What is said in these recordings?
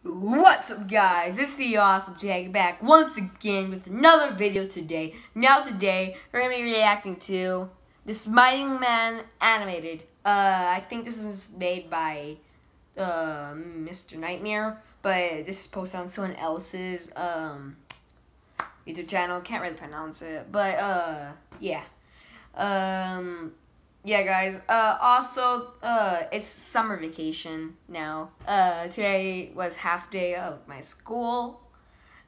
What's up, guys? It's the Awesome Jag back once again with another video today. Today we're gonna be reacting to this Smiling Man animated. I think this is made by Mr. Nightmare, but this is posted on someone else's YouTube channel. Can't really pronounce it, but yeah. Yeah, guys. Also, it's summer vacation now. Today was half day of my school.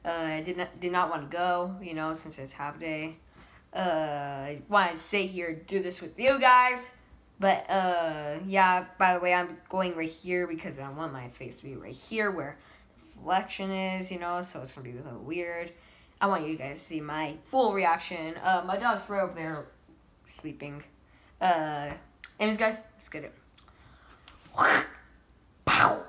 I did not want to go, since it's half day. I wanted to stay here, do this with you guys. But, yeah, by the way, I'm going right here because I want my face to be right here where the reflection is, so it's going to be a little weird. I want you guys to see my full reaction. My dog's right over there sleeping. Anyways, guys, let's get it. Pow!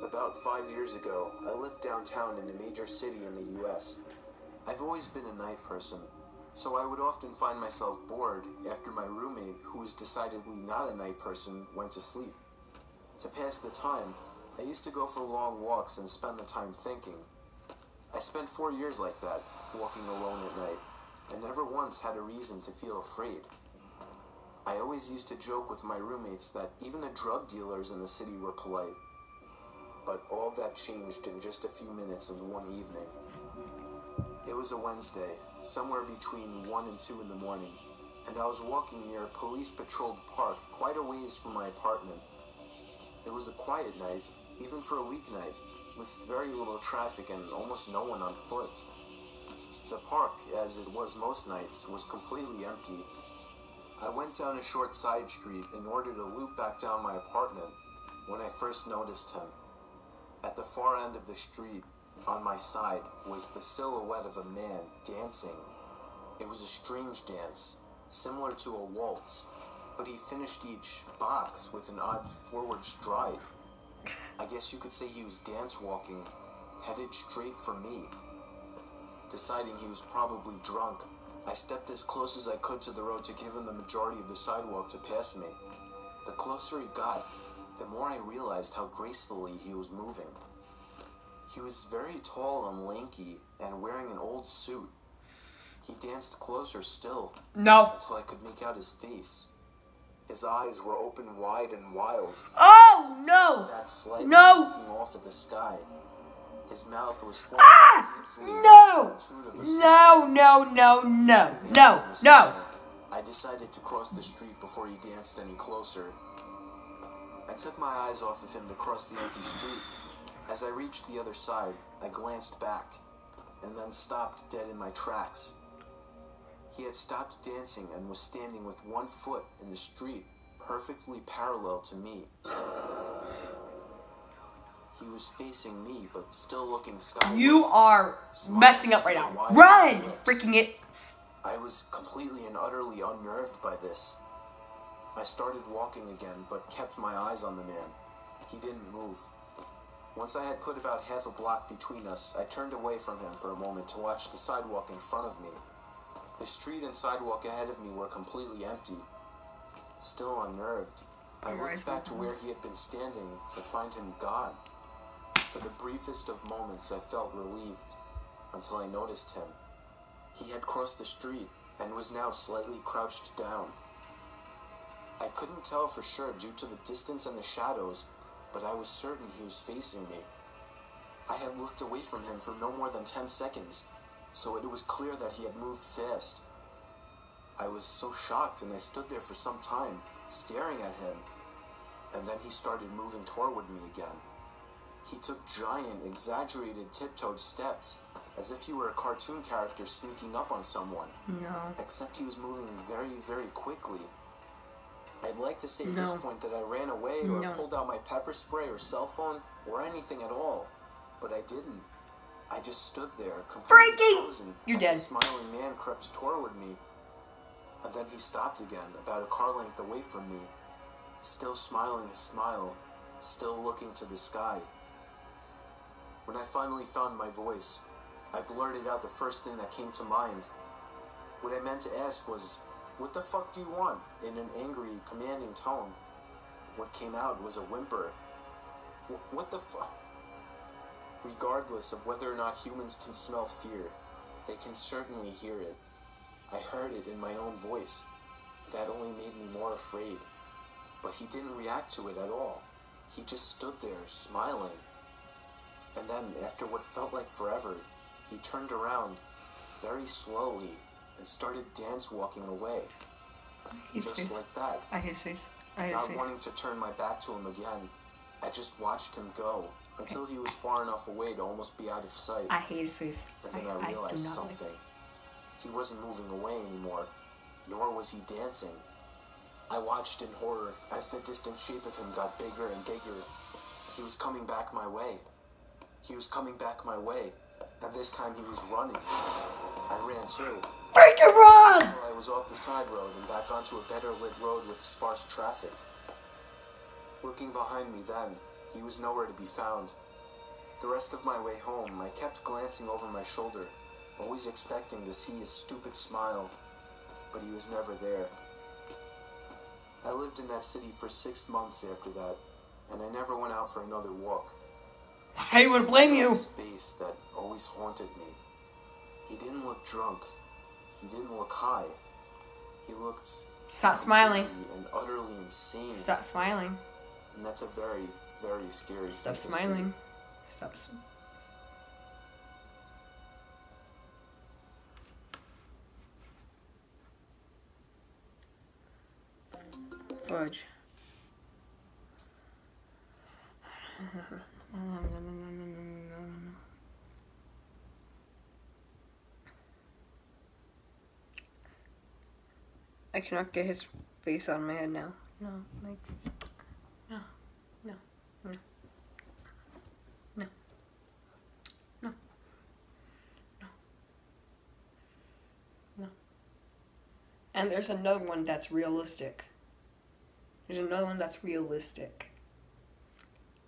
About 5 years ago, I lived downtown in a major city in the US. I've always been a night person, so I would often find myself bored after my roommate, who was decidedly not a night person, went to sleep. To pass the time, I used to go for long walks and spend the time thinking. I spent 4 years like that, walking alone at night, and never once had a reason to feel afraid. I always used to joke with my roommates that even the drug dealers in the city were polite. But all of that changed in just a few minutes of one evening. It was a Wednesday, somewhere between 1 and 2 in the morning, and I was walking near a police-patrolled park quite a ways from my apartment. It was a quiet night, even for a weeknight, with very little traffic and almost no one on foot. The park, as it was most nights, was completely empty. I went down a short side street in order to loop back down my apartment when I first noticed him. At the far end of the street, on my side, was the silhouette of a man dancing. It was a strange dance, similar to a waltz, but he finished each box with an odd forward stride. I guess you could say he was dance walking, headed straight for me. Deciding he was probably drunk, I stepped as close as I could to the road to give him the majority of the sidewalk to pass me. The closer he got, the more I realized how gracefully he was moving. He was very tall and lanky and wearing an old suit. He danced closer still, until I could make out his face. His eyes were open wide and wild. Oh, no! Back slightly, No! looking off at the sky. His mouth was formed No! No! I decided to cross the street before he danced any closer. I took my eyes off of him to cross the empty street. As I reached the other side, I glanced back, and then stopped dead in my tracks. He had stopped dancing and was standing with one foot in the street, perfectly parallel to me. He was facing me, but still looking skyward. You are messing up right now. Run! Freaking it. I was completely and utterly unnerved by this. I started walking again, but kept my eyes on the man. He didn't move. Once I had put about half a block between us, I turned away from him for a moment to watch the sidewalk in front of me. The street and sidewalk ahead of me were completely empty. Still unnerved, I looked back to where he had been standing to find him gone. For the briefest of moments, I felt relieved, until I noticed him. He had crossed the street, and was now slightly crouched down. I couldn't tell for sure due to the distance and the shadows, but I was certain he was facing me. I had looked away from him for no more than 10 seconds, so it was clear that he had moved fast. I was so shocked, and I stood there for some time, staring at him, and then he started moving toward me again. He took giant, exaggerated, tiptoed steps, as if he were a cartoon character sneaking up on someone. No. Except he was moving very, very quickly. I'd like to say at this point that I ran away or pulled out my pepper spray or cell phone or anything at all, but I didn't. I just stood there, completely frozen, You're as dead. the smiling man crept toward me. And then he stopped again, about a car length away from me, still smiling a smile, still looking to the sky. When I finally found my voice, I blurted out the first thing that came to mind. What I meant to ask was, "What the fuck do you want?" in an angry, commanding tone. What came out was a whimper. What the fuck? Regardless of whether or not humans can smell fear, they can certainly hear it. I heard it in my own voice. That only made me more afraid. But he didn't react to it at all. He just stood there, smiling. And then, after what felt like forever, he turned around, very slowly, and started dance walking away. Just like that. I hate his face. Not wanting to turn my back to him again, I just watched him go until he was far enough away to almost be out of sight. I hate his face. And then I realized something. He wasn't moving away anymore, nor was he dancing. I watched in horror as the distant shape of him got bigger and bigger. He was coming back my way. He was coming back my way, and this time he was running. I ran too. Freaking run! Until I was off the side road and back onto a better lit road with sparse traffic. Looking behind me then, he was nowhere to be found. The rest of my way home, I kept glancing over my shoulder, always expecting to see his stupid smile, but he was never there. I lived in that city for 6 months after that, and I never went out for another walk. I would blame you. His face that always haunted me. He didn't look drunk. He didn't look high. He looked... Stop smiling. And utterly insane. Stop smiling. And that's a very, very scary thing to see. Stop smiling. Stop smiling. Fudge. I cannot get his face out of my head now. No, like, no, no, no, no, no, no, no. And there's another one that's realistic. There's another one that's realistic.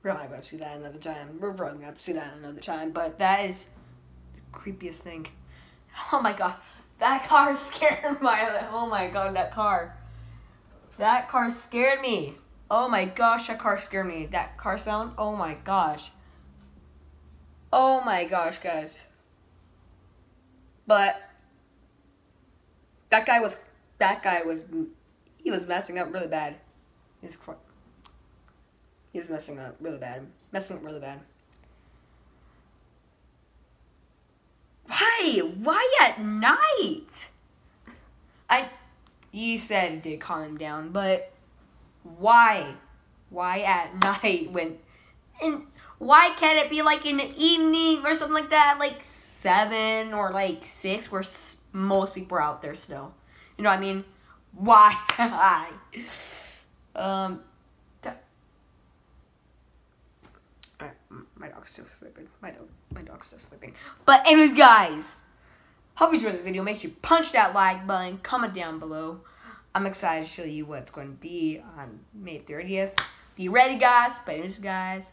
We're probably going to see that another time. We're probably going to see that another time. But that is the creepiest thing. Oh my god. That car scared my... Oh my god, that car. That car scared me. Oh my gosh, that car scared me. That car sound. Oh my gosh. Oh my gosh, guys. But... That guy was... He was messing up really bad. He's messing up really bad. Why? Why at night? You said it did calm him down, but why? Why at night and why can't it be like in the evening or something like that, like 7 or like 6 where most people are out there still? You know what I mean? Why? My dog's still sleeping. My dog's still sleeping. But anyways, guys, hope you enjoyed the video. Make sure you punch that like button. Comment down below. I'm excited to show you what it's going to be on May 30th. Be ready, guys. But anyways, guys.